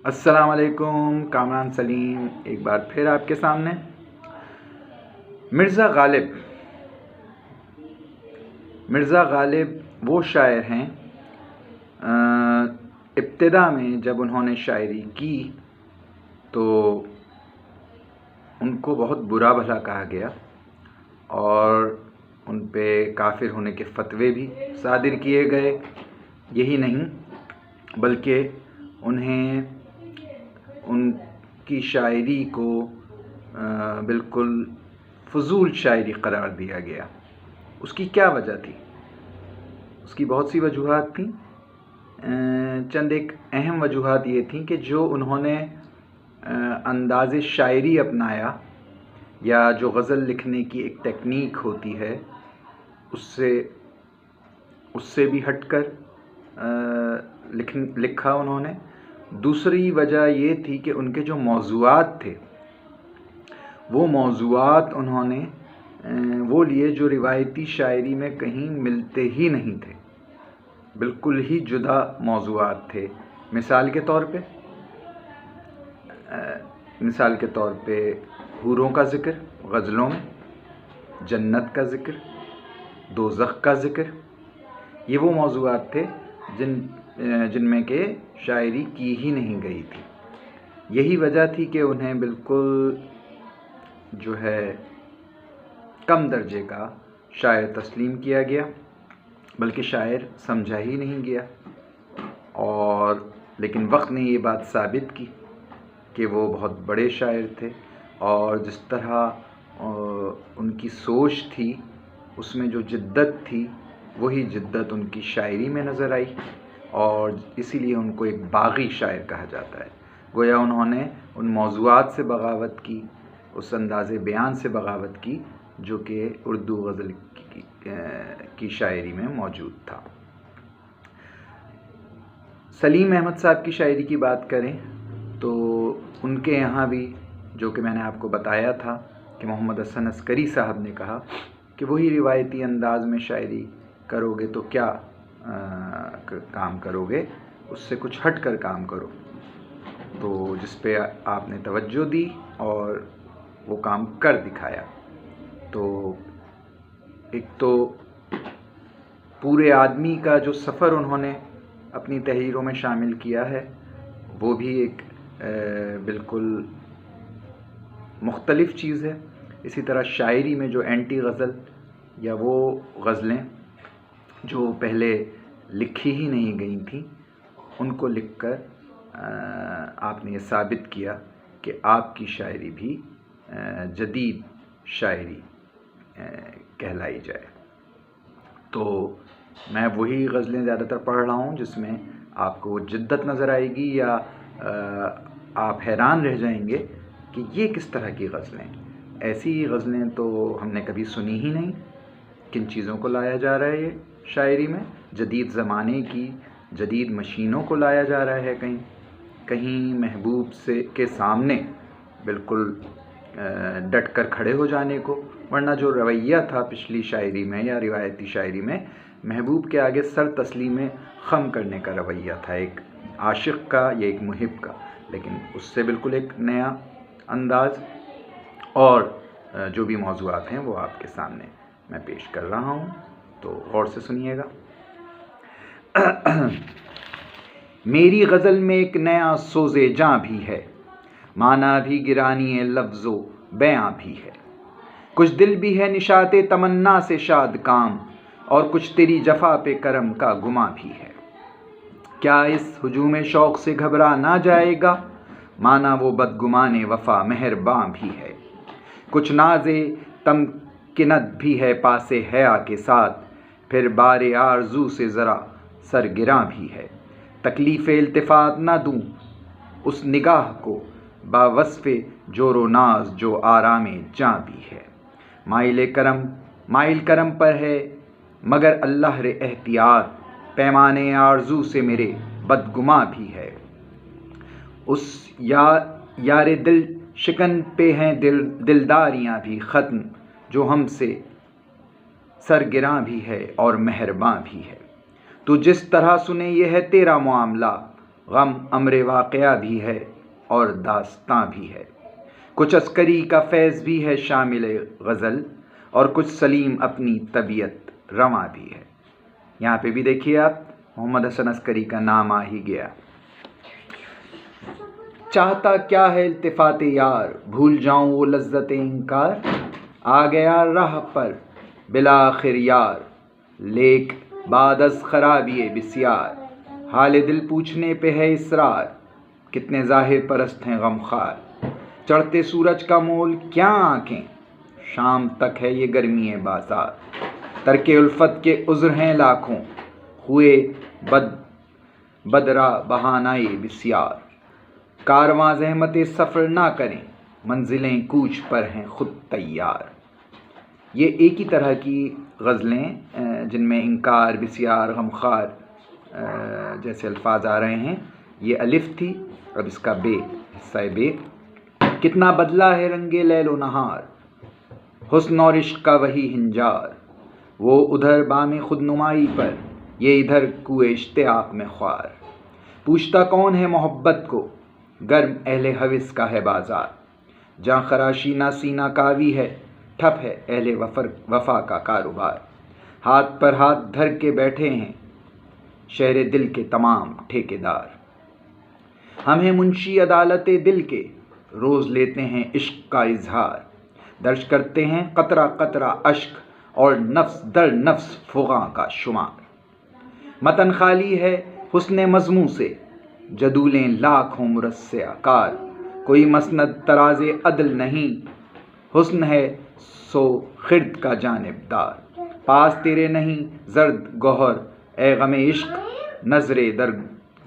السلام علیکم، کامران سلیم ایک بار پھر آپ کے سامنے۔ مرزا غالب وہ شاعر ہیں، ابتدا میں جب انہوں نے شاعری کی تو ان کو بہت برا بھلا کہا گیا اور ان پہ کافر ہونے کے فتوے بھی صادر کیے گئے۔ یہی نہیں بلکہ انہیں ان کی شاعری کو بالکل فضول شاعری قرار دیا گیا۔ اس کی کیا وجہ تھی؟ اس کی بہت سی وجوہات تھیں۔ چند ایک اہم وجوہات یہ تھیں کہ جو انہوں نے انداز شاعری اپنایا یا جو غزل لکھنے کی ایک ٹیکنیک ہوتی ہے اس سے بھی ہٹ کر لکھا انہوں نے۔ دوسری وجہ یہ تھی کہ ان کے جو موضوعات تھے وہ موضوعات انہوں نے وہ لیے جو روایتی شاعری میں کہیں ملتے ہی نہیں تھے، بالکل ہی جدا موضوعات تھے۔ مثال کے طور پہ حوروں کا ذکر غزلوں میں، جنت کا ذکر، دوزخ کا ذکر، یہ وہ موضوعات تھے جن میں کہ شاعری کی ہی نہیں گئی تھی۔ یہی وجہ تھی کہ انہیں بالکل جو ہے کم درجے کا شاعر تسلیم کیا گیا، بلکہ شاعر سمجھا ہی نہیں گیا۔ لیکن وقت نے یہ بات ثابت کی کہ وہ بہت بڑے شاعر تھے، اور جس طرح ان کی سوچ تھی اس میں جو جدت تھی وہی جدت ان کی شاعری میں نظر آئی، اور اسی لیے ان کو ایک باغی شاعر کہا جاتا ہے۔ گویا انہوں نے ان موضوعات سے بغاوت کی، اس انداز بیان سے بغاوت کی جو کہ اردو غزل کی شاعری میں موجود تھا۔ سلیم احمد صاحب کی شاعری کی بات کریں تو ان کے یہاں بھی، جو کہ میں نے آپ کو بتایا تھا کہ محمد حسن عسکری صاحب نے کہا کہ وہی روایتی انداز میں شاعری کرو گے تو کیا کام کرو گے، اس سے کچھ ہٹ کر کام کرو۔ تو جس پہ آپ نے توجہ دی اور وہ کام کر دکھایا۔ تو ایک تو پورے آدمی کا جو سفر انہوں نے اپنی تحریروں میں شامل کیا ہے وہ بھی ایک بالکل مختلف چیز ہے۔ اسی طرح شاعری میں جو اینٹی غزل یا وہ غزلیں جو پہلے لکھی ہی نہیں گئی تھیں ان کو لکھ کر آپ نے یہ ثابت کیا کہ آپ کی شاعری بھی جدید شاعری کہلائی جائے۔ تو میں وہی غزلیں زیادہ تر پڑھ رہا ہوں جس میں آپ کو جدت نظر آئے گی، یا آپ حیران رہ جائیں گے کہ یہ کس طرح کی غزلیں۔ ایسی غزلیں تو ہم نے کبھی سنی ہی نہیں۔ کن چیزوں کو لایا جا رہا ہے یہ شاعری میں؟ جدید زمانے کی جدید مشینوں کو لایا جا رہا ہے، کہیں محبوب کے سامنے بالکل ڈٹ کر کھڑے ہو جانے کو، ورنہ جو رویہ تھا پچھلی شاعری میں یا روایتی شاعری میں محبوب کے آگے سر تسلیم خم کرنے کا رویہ تھا، ایک عاشق کا یا ایک محب کا۔ لیکن اس سے بالکل ایک نیا انداز، اور جو بھی موضوعات ہیں وہ آپ کے سامنے میں پیش کر رہا ہوں، تو غور سے سنیے گا۔ میری غزل میں ایک نیا سوز جاں بھی ہے، معنی بھی گرانی لفظ و بیاں بھی ہے، کچھ دل بھی ہے نشاط تمنا سے شاد کام، اور کچھ تیری جفا پہ کرم کا گماں بھی ہے۔ کیا اس ہجوم شوق سے گھبرا نہ جائے گا، مانا وہ بدگمان وفا مہرباں بھی ہے، کچھ ناز تمکنت بھی ہے پاس حیا کے ساتھ، پھر بار آرزو سے ذرا سرگراں بھی ہے، تکلیف التفات نہ دوں اس نگاہ کو، با وصف جور و ناز جو آرام جاں بھی ہے، مائل کرم پر ہے مگر اللہ رے احتیاط، پیمانے آرزو سے میرے بدگماں بھی ہے، اس یار دل شکن پہ ہیں دلداریاں بھی ختم، جو ہم سے سرگراں بھی ہے اور مہرباں بھی ہے، تو جس طرح سنے یہ ہے تیرا معاملہ، غم امر واقعہ بھی ہے اور داستاں بھی ہے، کچھ عسکری کا فیض بھی ہے شامل غزل، اور کچھ سلیم اپنی طبیعت رواں بھی ہے۔ یہاں پہ بھی دیکھیے آپ، محمد حسن عسکری کا نام آ ہی گیا۔ چاہتا کیا ہے التفات یار، بھول جاؤں وہ لذت انکار، آ گیا راہ پر بالآخر یار، لیک بعد از خرابی بسیار، حال دل پوچھنے پہ ہے اصرار، کتنے ظاہر پرست ہیں غمخوار، چڑھتے سورج کا مول کیا آنکھیں، شام تک ہے یہ گرمی بازار، ترک الفت کے عذر ہیں لاکھوں، ہوئے بدرا بہانۂ بسیار، کارواں زحمت سفر نہ کریں، منزلیں کوچ پر ہیں خود تیار۔ یہ ایک ہی طرح کی غزلیں جن میں انکار، بسیار، غمخوار جیسے الفاظ آ رہے ہیں۔ یہ الف تھی، اب اس کا بے، حصہ بے۔ کتنا بدلا ہے رنگ لیل و نہار، حسن اور عشق کا وہی ہنجار، وہ ادھر بام خود نمائی پر، یہ ادھر کوئے اشتیاق میں خوار، پوچھتا کون ہے محبت کو، گرم اہل حوث کا ہے بازار، جہاں خراشی نہ سینہ کاوی ہے، ٹھپ ہے اہل وفا کا کاروبار، ہاتھ پر ہاتھ دھر کے بیٹھے ہیں شہر دل کے تمام ٹھیکیدار، ہم ہیں منشی عدالت دل کے، روز لیتے ہیں عشق کا اظہار، درج کرتے ہیں قطرہ قطرہ اشک، اور نفس در نفس فغاں کا شمار، متن خالی ہے حسن مضموں سے، جدولیں لاکھ ہوں مرصع کار، کوئی مسند تراز عدل نہیں، حسن ہے سو خرد کا جانبدار، پاس تیرے نہیں زرد گوہر، اے غم عشق نظرے در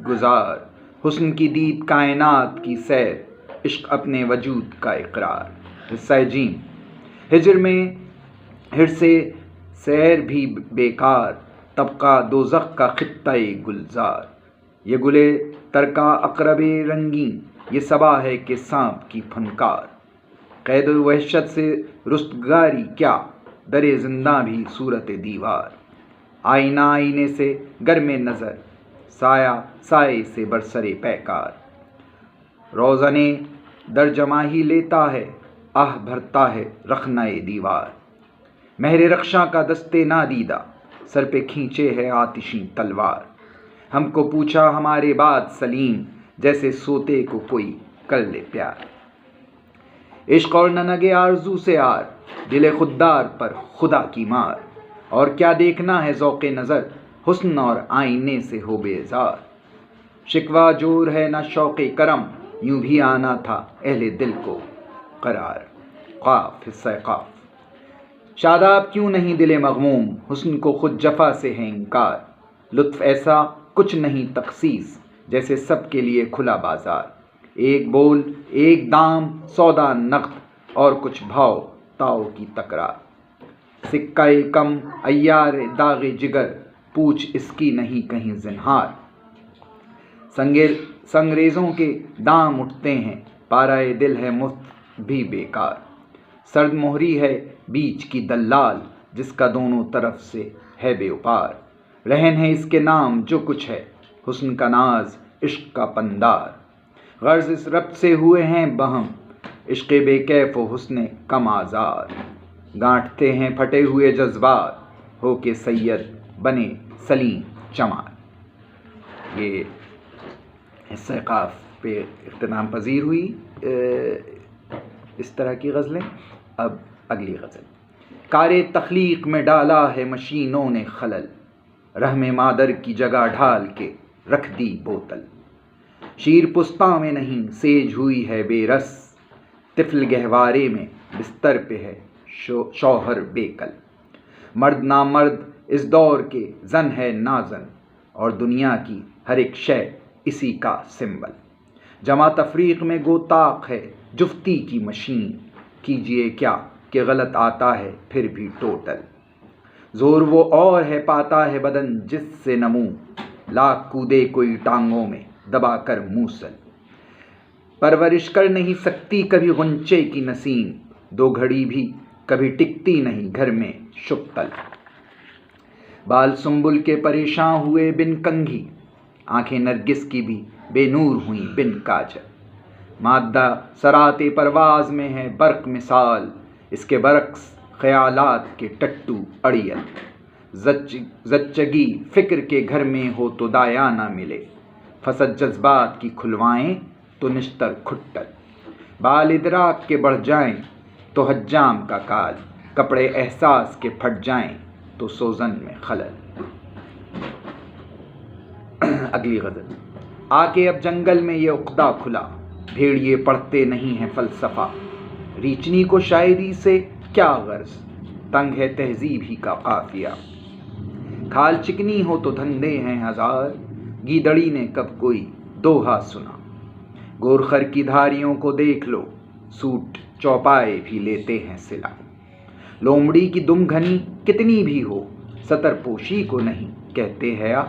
گزار، حسن کی دید کائنات کی سیر، عشق اپنے وجود کا اقرار۔ حصہ جیم، ہجر میں حرص سیر بھی بیکار، طبقہ دوزخ کا خطہ گلزار، یہ گلے ترکا اقرب رنگین، یہ صبا ہے کہ سانپ کی پھنکار، قید و وحشت سے رستگاری کیا، در زنداں بھی صورت دیوار، آئینہ آئینے سے گرم نظر، سایہ سائے سے برسر پیکار، روزنے در جمع ہی لیتا ہے، آہ بھرتا ہے رخنہ دیوار، مہر رخشاں کا دستے نادیدہ، سر پہ کھینچے ہے آتشیں تلوار، ہم کو پوچھا ہمارے بعد سلیم، جیسے سوتے کو کوئی کر لے پیار، عشق اور ننگ آرزو سے آر، دل خوددار پر خدا کی مار، اور کیا دیکھنا ہے ذوق نظر، حسن اور آئینے سے ہو بیزار، شکوہ جور ہے نہ شوق کرم، یوں بھی آنا تھا اہل دل کو قرار۔ قاف، حصہ قاف، شاداب کیوں نہیں دل مغموم، حسن کو خود جفا سے ہے انکار، لطف ایسا کچھ نہیں تخصیص، جیسے سب کے لیے کھلا بازار، ایک بول ایک دام سودا نقد، اور کچھ بھاؤ تاؤ کی تکرار، سکہ کم عیار داغ جگر، پوچھ اس کی نہیں کہیں زنہار، سنگریزوں کے دام اٹھتے ہیں، پارائے دل ہے مفت بھی بیکار، سرد مہری ہے بیچ کی دلال، جس کا دونوں طرف سے ہے بے پار، رہن ہے اس کے نام جو کچھ ہے، حسن کا ناز عشق کا پندار، غرض اس ربط سے ہوئے ہیں بہم، عشق بے کیف و حسن کم آزار، گانٹھتے ہیں پھٹے ہوئے جذبات، ہو کے سید بنے سلیم چمار۔ یہ حصہ قاف پہ اختتام پذیر ہوئی اس طرح کی غزلیں۔ اب اگلی غزل، کار تخلیق میں ڈالا ہے مشینوں نے خلل، رحم مادر کی جگہ ڈھال کے رکھ دی بوتل، شیر پستاں میں نہیں سیج ہوئی ہے بے رس، طفل گہوارے میں بستر پہ ہے شوہر بے کل، مرد نامرد اس دور کے زن ہے نازن، اور دنیا کی ہر ایک شے اسی کا سمبل، جمع تفریق میں گوتاخ ہے جفتی کی مشین، کیجئے کیا کہ غلط آتا ہے پھر بھی ٹوٹل، زور وہ اور ہے پاتا ہے بدن جس سے نمو، لاکھ کودے کوئی ٹانگوں میں دبا کر موصل، پرورش کر نہیں سکتی کبھی غنچے کی نسیم، دو گھڑی بھی کبھی ٹکتی نہیں گھر میں شبتل، بال سنبل کے پریشاں ہوئے بن کنگھی، آنکھیں نرگس کی بھی بے نور ہوئیں بن کاجل۔ مادہ سراتے پرواز میں ہے برق مثال، اس کے برعکس خیالات کے ٹٹو اڑیل۔ زچگی فکر کے گھر میں ہو تو دایا نہ ملے، فسد جذبات کی کھلوائیں تو نشتر کھٹل۔ بال ادراک کے بڑھ جائیں تو حجام کا کال، کپڑے احساس کے پھٹ جائیں تو سوزن میں خلل۔ اگلی غزل۔ آ کے اب جنگل میں یہ عقدہ کھلا، بھیڑیے پڑھتے نہیں ہیں فلسفہ۔ ریچنی کو شاعری سے کیا غرض، تنگ ہے تہذیب ہی کا قافیہ۔ کھال چکنی ہو تو دھندے ہیں ہزار، گیدڑی نے کب کوئی دوہا سنا۔ گورخر کی دھاریوں کو دیکھ لو، سوٹ چوپائے بھی لیتے ہیں صلہ۔ لومڑی کی دم گھنی کتنی بھی ہو، سطر پوشی کو نہیں کہتے حیا۔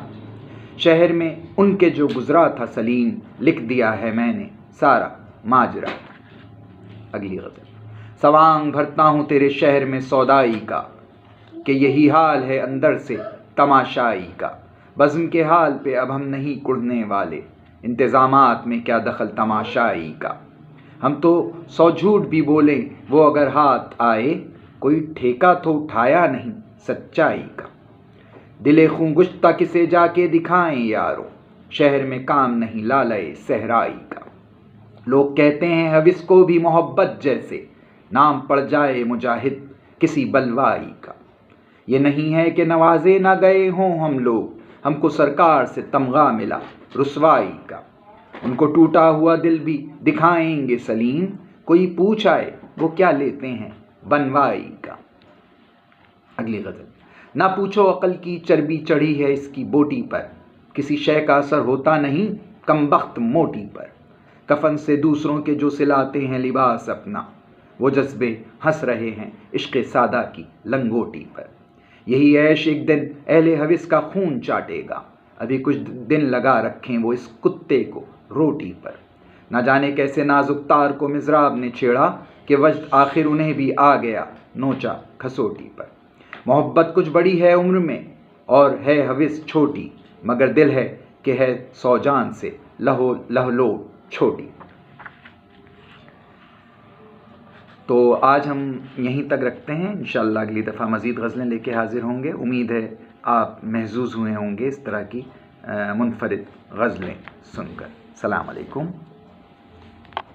شہر میں ان کے جو گزرا تھا سلیم، لکھ دیا ہے میں نے سارا ماجرا۔ اگلی غزل۔ سوانگ بھرتا ہوں تیرے شہر میں سودائی کا، کہ یہی حال ہے اندر سے تماشائی کا۔ بزم کے حال پہ اب ہم نہیں کڑنے والے، انتظامات میں کیا دخل تماشائی کا۔ ہم تو 100 جھوٹ بھی بولیں وہ اگر ہاتھ آئے، کوئی ٹھیکہ تو اٹھایا نہیں سچائی کا۔ دل خوں گشتہ کسے جا کے دکھائیں یاروں، شہر میں کام نہیں لالے صحرائی کا۔ لوگ کہتے ہیں حوث کو بھی محبت جیسے، نام پڑ جائے مجاہد کسی بلوائی کا۔ یہ نہیں ہے کہ نوازے نہ گئے ہوں ہم لوگ، ہم کو سرکار سے تمغہ ملا رسوائی کا۔ ان کو ٹوٹا ہوا دل بھی دکھائیں گے سلیم، کوئی پوچھ آئے وہ کیا لیتے ہیں بنوائی کا۔ اگلی غزل۔ نہ پوچھو عقل کی چربی چڑھی ہے اس کی بوٹی پر، کسی شے کا اثر ہوتا نہیں کمبخت موٹی پر۔ کفن سے دوسروں کے جو سلاتے ہیں لباس اپنا، وہ جذبے ہنس رہے ہیں عشق سادہ کی لنگوٹی پر۔ یہی عیش ایک دن اہل حوث کا خون چاٹے گا، ابھی کچھ دن لگا رکھیں وہ اس کتے کو روٹی پر۔ نہ جانے کیسے نازک تار کو مضراب نے چھیڑا، کہ وجد آخر انہیں بھی آ گیا نوچا کھسوٹی پر۔ محبت کچھ بڑی ہے عمر میں اور ہے حوث چھوٹی، مگر دل ہے کہ ہے 100 جان سے لہلو چھوٹی۔ تو آج ہم یہیں تک رکھتے ہیں، انشاءاللہ اگلی دفعہ مزید غزلیں لے کے حاضر ہوں گے۔ امید ہے آپ محظوظ ہوئے ہوں گے اس طرح کی منفرد غزلیں سن کر۔ السلام علیکم۔